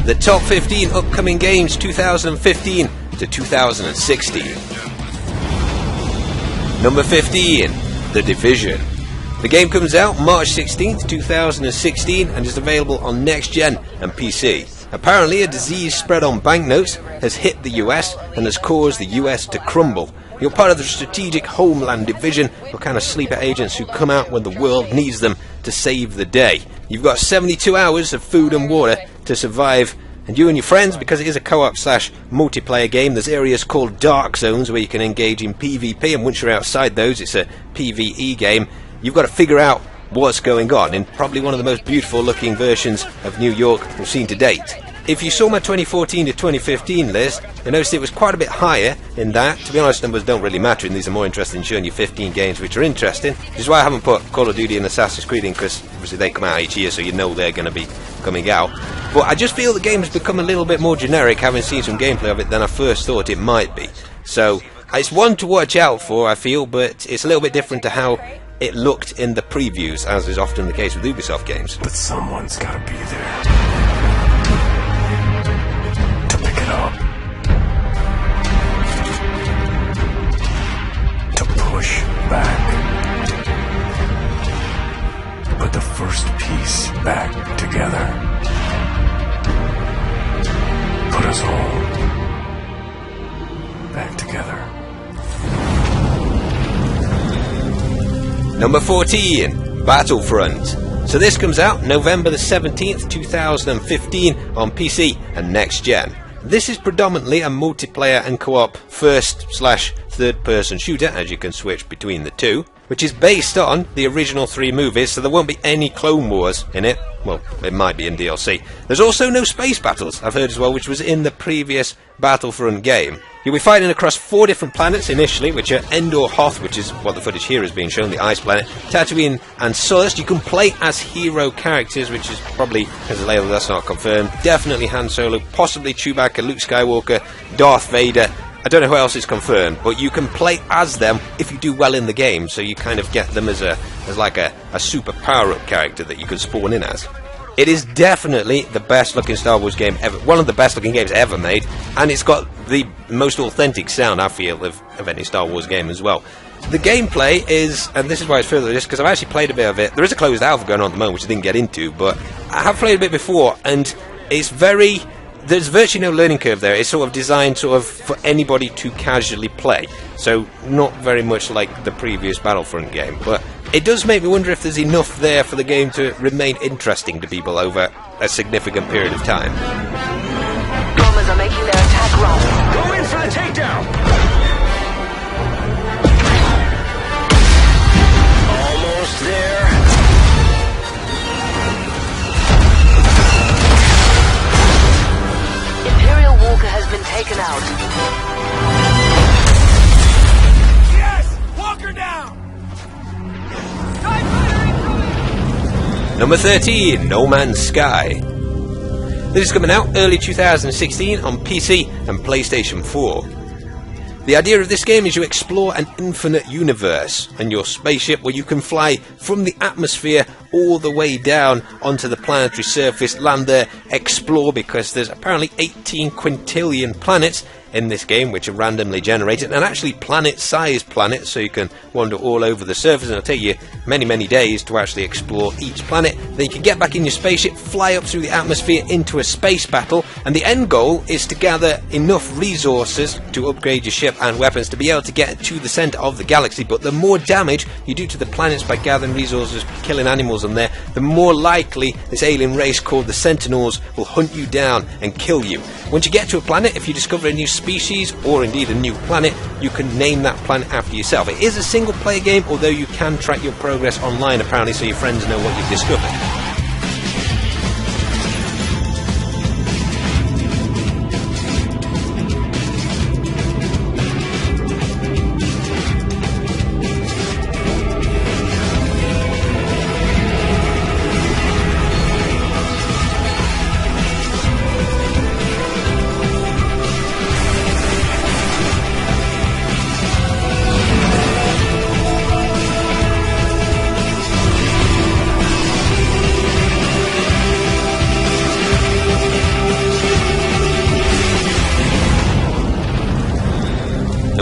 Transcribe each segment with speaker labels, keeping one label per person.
Speaker 1: the top 15 upcoming games 2015 to 2016. Number 15, The Division. The game comes out March 16th, 2016 and is available on Next Gen and PC. Apparently a disease spread on banknotes has hit the US and has caused the US to crumble. You're part of the strategic Homeland Division, who are kind of sleeper agents who come out when the world needs them to save the day. You've got 72 hours of food and water to survive, and you and your friends, because it is a co-op / multiplayer game, there's areas called dark zones where you can engage in PvP, and once you're outside those it's a PvE game. You've got to figure out what's going on in probably one of the most beautiful looking versions of New York we've seen to date. If you saw my 2014 to 2015 list, you noticed it was quite a bit higher in that. To be honest, numbers don't really matter, and these are more interested in showing you 15 games which are interesting, which is why I haven't put Call of Duty and Assassin's Creed in, because obviously they come out each year, so you know they're going to be coming out. But I just feel the game has become a little bit more generic, having seen some gameplay of it, than I first thought it might be. So it's one to watch out for, I feel, but it's a little bit different to how it looked in the previews, as is often the case with Ubisoft games.
Speaker 2: But someone's gotta be there to pick it up, to push back, put the first piece back together, put us all back together.
Speaker 1: Number 14, Battlefront. So this comes out November the 17th, 2015 on PC and Next Gen. This is predominantly a multiplayer and co-op first / third person shooter, as you can switch between the two, which is based on the original 3 movies, so there won't be any Clone Wars in it. Well, it might be in DLC. There's also no space battles, I've heard as well, which was in the previous Battlefront game. You'll be fighting across 4 different planets initially, which are Endor Hoth, which is what the footage here is being shown, the ice planet, Tatooine and Sullust. You can play as hero characters, which is probably, as a label that's not confirmed, definitely Han Solo, possibly Chewbacca, Luke Skywalker, Darth Vader. I don't know who else is confirmed, but you can play as them if you do well in the game, so you kind of get them as like a super power-up character that you can spawn in as. It is definitely the best looking Star Wars game ever, one of the best looking games ever made, and it's got the most authentic sound, I feel, of any Star Wars game as well. The gameplay is, and this is why it's further this, because I've actually played a bit of it. There is a closed alpha going on at the moment, which I didn't get into, but I have played a bit before, and it's very... There's virtually no learning curve there. It's sort of designed for anybody to casually play. So not very much like the previous Battlefront game. But it does make me wonder if there's enough there for the game to remain interesting to people over a significant period of time.
Speaker 3: Bombers are making their attack run.
Speaker 4: Go in for the takedown! Almost there.
Speaker 3: Walker has been taken out.
Speaker 4: Yes! Walker down!
Speaker 1: Number 13, No Man's Sky. This is coming out early 2016 on PC and PlayStation 4. The idea of this game is you explore an infinite universe and your spaceship, where you can fly from the atmosphere all the way down onto the planetary surface, land there, explore, because there's apparently 18 quintillion planets in this game which are randomly generated, and actually planet-sized planets, so you can wander all over the surface, and it'll take you many days to actually explore each planet. Then you can get back in your spaceship, fly up through the atmosphere into a space battle, and the end goal is to gather enough resources to upgrade your ship and weapons to be able to get to the centre of the galaxy. But the more damage you do to the planets by gathering resources, killing animals on there, the more likely this alien race called the Sentinels will hunt you down and kill you. Once you get to a planet, if you discover a new species or indeed a new planet, you can name that planet after yourself. It is a single player game, although you can track your progress online apparently, so your friends know what you've discovered.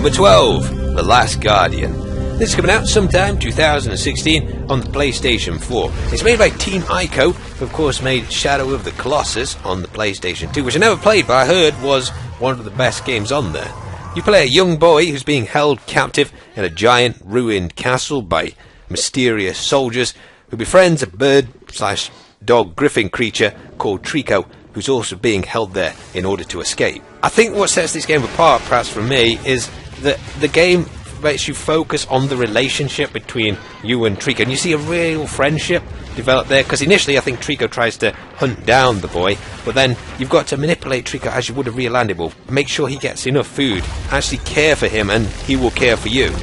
Speaker 1: Number 12, The Last Guardian. This is coming out sometime 2016 on the PlayStation 4. It's made by Team Ico, who of course made Shadow of the Colossus on the PlayStation 2, which I never played, but I heard was one of the best games on there. You play a young boy who's being held captive in a giant ruined castle by mysterious soldiers who befriends a bird/dog griffin creature called Trico, who's also being held there in order to escape. I think what sets this game apart, perhaps for me, is that the game makes you focus on the relationship between you and Trico, and you see a real friendship develop there, because initially I think Trico tries to hunt down the boy, but then you've got to manipulate Trico as you would a real animal, make sure he gets enough food, actually care for him, and he will care for you.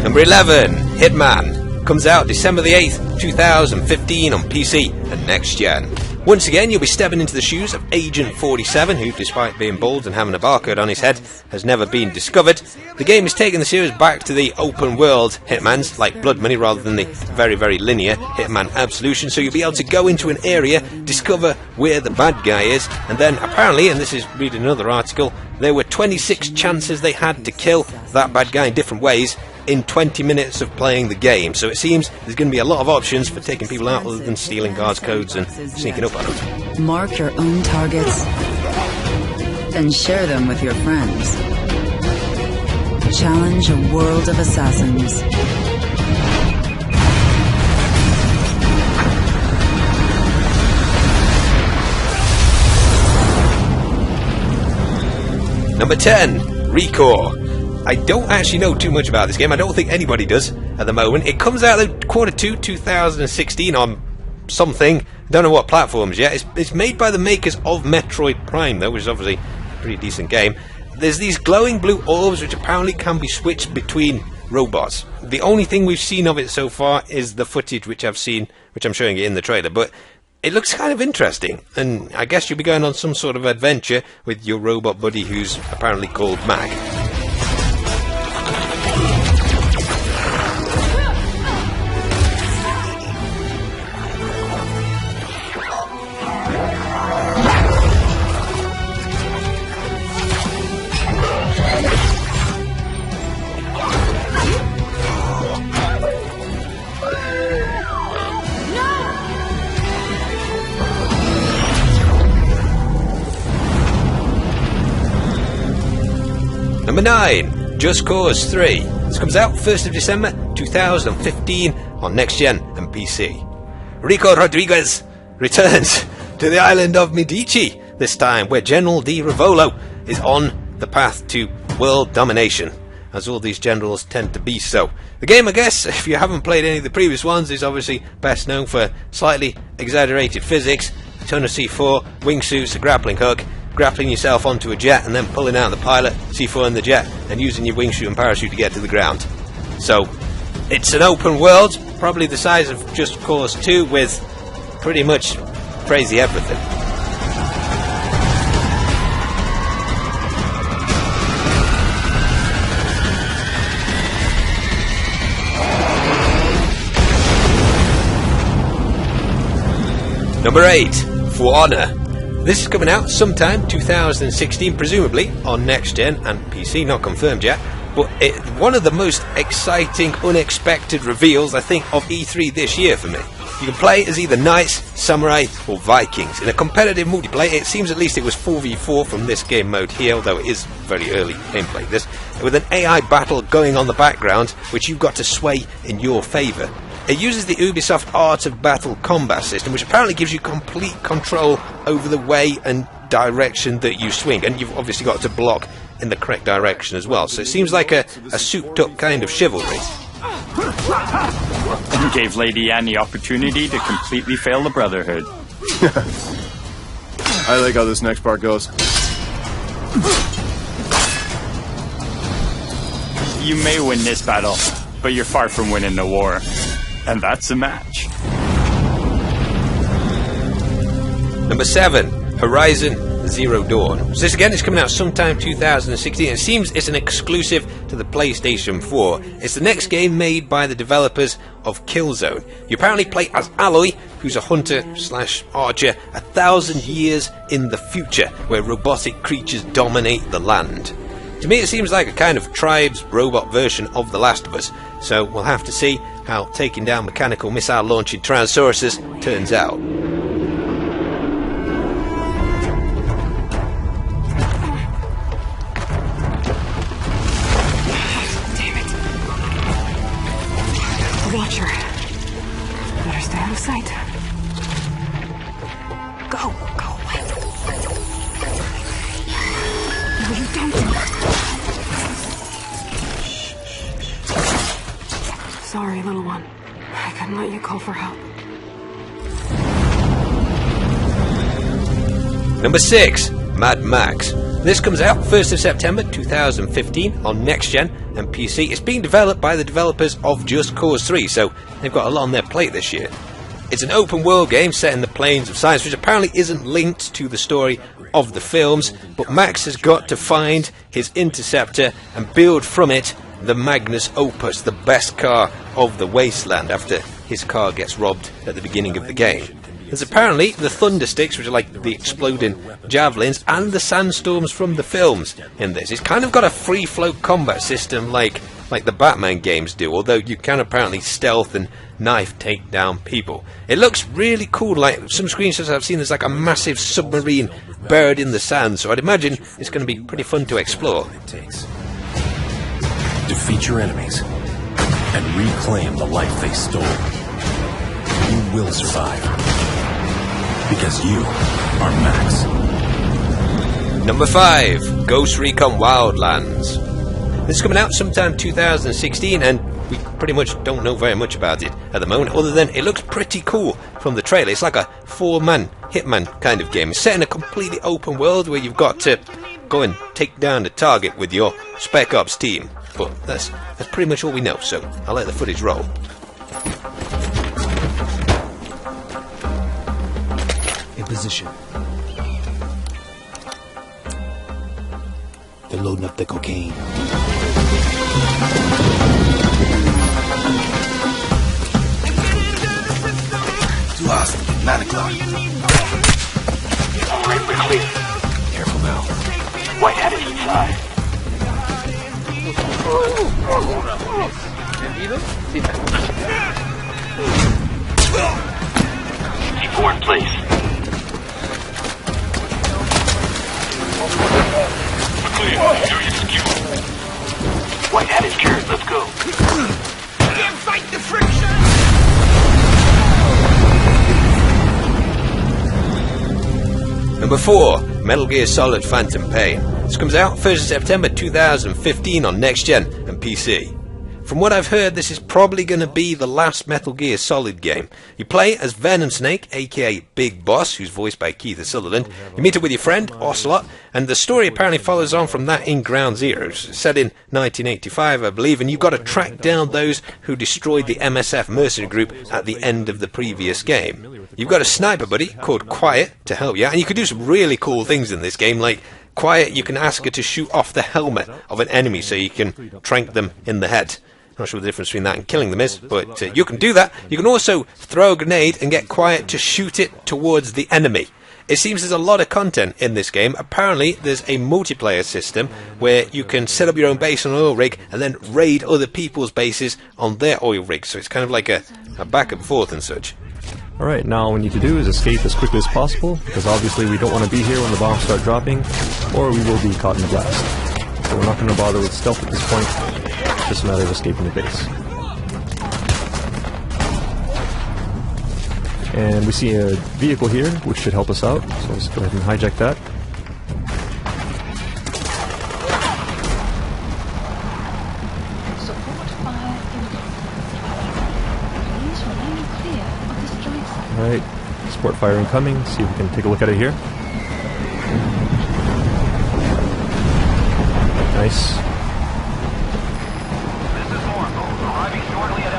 Speaker 1: Number 11, Hitman, comes out December the 8th, 2015 on PC and next gen. Once again, you'll be stepping into the shoes of Agent 47, who, despite being bald and having a barcode on his head, has never been discovered. The game is taking the series back to the open world Hitmans, like Blood Money, rather than the very, very linear Hitman Absolution, so you'll be able to go into an area, discover where the bad guy is, and then apparently, and this is reading another article, there were 26 chances they had to kill that bad guy in different ways in 20 minutes of playing the game, so it seems there's going to be a lot of options for taking people out other than stealing guards' codes and sneaking up on them.
Speaker 5: Mark your own targets, then share them with your friends. Challenge a world of assassins.
Speaker 1: Number 10, Recore. I don't actually know too much about this game. I don't think anybody does at the moment. It comes out in Q2 2016 on something. Don't know what platforms yet. It's made by the makers of Metroid Prime, though, which is obviously a pretty decent game. There's these glowing blue orbs which apparently can be switched between robots. The only thing we've seen of it so far is the footage which I'm showing you in the trailer, but it looks kind of interesting, and I guess you'll be going on some sort of adventure with your robot buddy who's apparently called Mag. Number 9, Just Cause 3. This comes out 1st of December 2015 on Next Gen and PC. Rico Rodriguez returns to the island of Medici, this time where General Di Rivolo is on the path to world domination, as all these generals tend to be so. The game, I guess, if you haven't played any of the previous ones, is obviously best known for slightly exaggerated physics, a ton of C4, wingsuits, a grappling hook, grappling yourself onto a jet and then pulling out the pilot, C4 in the jet, and using your wingsuit and parachute to get to the ground. So, it's an open world, probably the size of Just Cause 2, with pretty much crazy everything. Number 8, For Honor. This is coming out sometime 2016, presumably on Next Gen and PC, not confirmed yet, but it's one of the most exciting, unexpected reveals, I think, of E3 this year for me. You can play as either Knights, Samurai or Vikings. In a competitive multiplayer, it seems at least it was 4v4 from this game mode here, although it is very early gameplay this, with an AI battle going on the background, which you've got to sway in your favour. It uses the Ubisoft Art of Battle combat system, which apparently gives you complete control over the way and direction that you swing, and you've obviously got to block in the correct direction as well. So it seems like a souped-up kind of chivalry.
Speaker 6: And gave Lady Anne the opportunity to completely fail the Brotherhood. I like how this next part goes.
Speaker 7: You may win this battle, but you're far from winning the war. And that's a match.
Speaker 1: Number 7, Horizon Zero Dawn. So this again is coming out sometime 2016. It seems it's an exclusive to the PlayStation 4. It's the next game made by the developers of Killzone. You apparently play as Aloy, who's a hunter/archer 1,000 years in the future, where robotic creatures dominate the land. To me it seems like a kind of Tribes robot version of The Last of Us, so we'll have to see how taking down mechanical missile launching Tyrannosauruses turns out.
Speaker 8: Damn it. Watcher. Better stay out of sight. Go away. No, you don't. Sorry, little one. I couldn't let you call for help.
Speaker 1: Number 6, Mad Max. This comes out 1st of September 2015 on Next Gen and PC. It's being developed by the developers of Just Cause 3, so they've got a lot on their plate this year. It's an open world game set in the plains of science, which apparently isn't linked to the story of the films, but Max has got to find his interceptor and build from it the Magnus Opus, the best car of the wasteland, after his car gets robbed at the beginning of the game. There's apparently the Thundersticks, which are like the exploding javelins, and the sandstorms from the films in this. It's kind of got a free-flow combat system like the Batman games do, although you can apparently stealth and knife take down people. It looks really cool. Like some screenshots I've seen, there's like a massive submarine buried in the sand, so I'd imagine it's going to be pretty fun to explore.
Speaker 2: Defeat your enemies and reclaim the life they stole. You will survive because you are Max.
Speaker 1: Number 5, Ghost Recon Wildlands. This is coming out sometime 2016, and we pretty much don't know very much about it at the moment, other than it looks pretty cool from the trailer. It's like a 4-man Hitman kind of game. It's set in a completely open world where you've got to go and take down the target with your Spec Ops team. But that's pretty much all we know, so I'll let the footage roll.
Speaker 9: In position. They're loading up the cocaine. Too hostile. 9 o'clock.
Speaker 4: All right, we're clear.
Speaker 2: Careful now.
Speaker 4: Whitehead is inside. C4 in place. We're clear. Area secure. Whitehead is cured. Let's go. Can't fight the friction!
Speaker 1: Number 4, Metal Gear Solid Phantom Pain. This comes out 1st of September 2015 on Next Gen and PC. From what I've heard, this is probably going to be the last Metal Gear Solid game. You play as Venom Snake, aka Big Boss, who's voiced by Keith Sutherland. You meet up with your friend, Ocelot, and the story apparently follows on from that in Ground Zero. It's set in 1985, I believe, and you've got to track down those who destroyed the MSF mercenary group at the end of the previous game. You've got a sniper buddy called Quiet to help you, and you can do some really cool things in this game, like Quiet, you can ask her to shoot off the helmet of an enemy so you can trank them in the head. Not sure what the difference between that and killing them is, but you can do that. You can also throw a grenade and get Quiet to shoot it towards the enemy. It seems there's a lot of content in this game. Apparently there's a multiplayer system where you can set up your own base on an oil rig and then raid other people's bases on their oil rigs. So it's kind of like a back and forth and such.
Speaker 10: Alright, now all we need to do is escape as quickly as possible, because obviously we don't want to be here when the bombs start dropping, or we will be caught in the blast. So we're not going to bother with stealth at this point, it's just a matter of escaping the base. And we see a vehicle here, which should help us out, so let's go ahead and hijack that. Alright, let's support fire incoming. See if we can take a look at it here. Nice.
Speaker 4: This is Oracle, arriving shortly at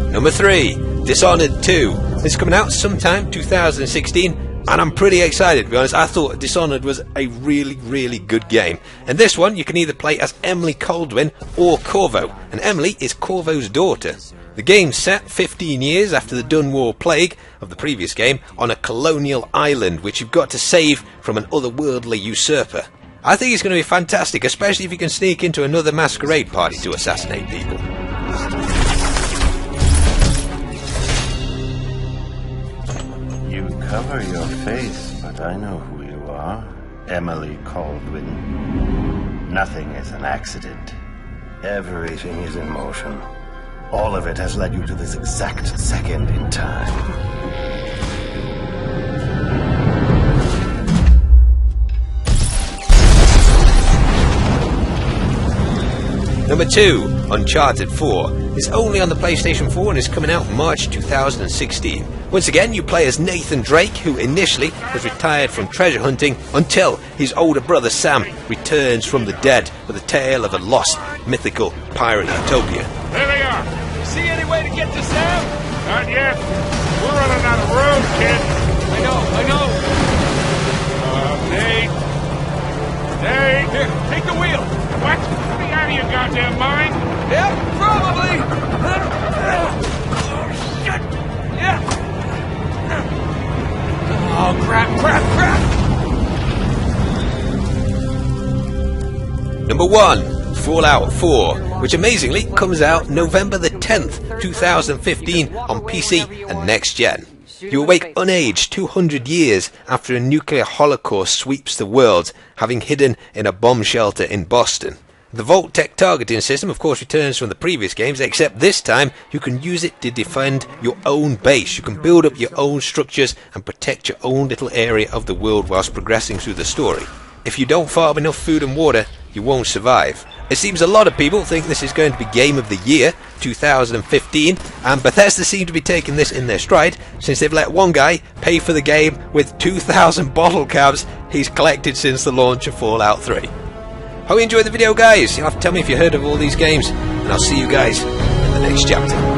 Speaker 4: LZ.
Speaker 1: Number 3, Dishonored 2. This is coming out sometime 2016, and I'm pretty excited, to be honest. I thought Dishonored was a really, really good game. And this one, you can either play as Emily Kaldwin or Corvo, and Emily is Corvo's daughter. The game's set 15 years after the Dunwar Plague of the previous game on a colonial island, which you've got to save from an otherworldly usurper. I think it's going to be fantastic, especially if you can sneak into another masquerade party to assassinate people.
Speaker 11: You cover your face, but I know who you are. Emily Kaldwin. Nothing is an accident. Everything is in motion. All of it has led you to this exact second in time.
Speaker 1: Number 2, Uncharted 4, is only on the PlayStation 4 and is coming out March 2016. Once again, you play as Nathan Drake, who initially was retired from treasure hunting until his older brother Sam returns from the dead with a tale of a lost, mythical pirate utopia.
Speaker 4: There they are. See any way to get to Sam? Not yet. We're running out of road, kid. I know. Nate. Here, take the wheel. What? Be out of your goddamn mind? Yep, probably. Shit. Yeah. Oh, crap.
Speaker 1: Number 1, Fallout 4, which amazingly comes out November the 10th, 2015 on PC and next gen. You awake unaged 200 years after a nuclear holocaust sweeps the world, having hidden in a bomb shelter in Boston. The Vault-Tec targeting system of course returns from the previous games, except this time you can use it to defend your own base. You can build up your own structures and protect your own little area of the world whilst progressing through the story. If you don't farm enough food and water, you won't survive. It seems a lot of people think this is going to be Game of the Year 2015, and Bethesda seem to be taking this in their stride, since they've let one guy pay for the game with 2,000 bottle caps he's collected since the launch of Fallout 3. Hope you enjoyed the video, guys. You'll have to tell me if you heard of all these games, and I'll see you guys in the next chapter.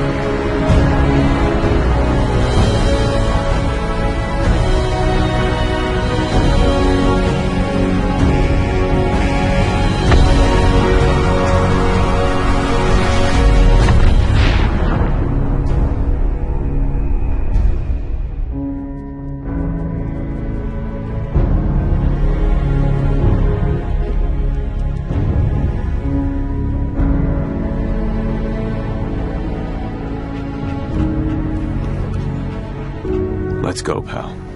Speaker 2: Let's go, pal.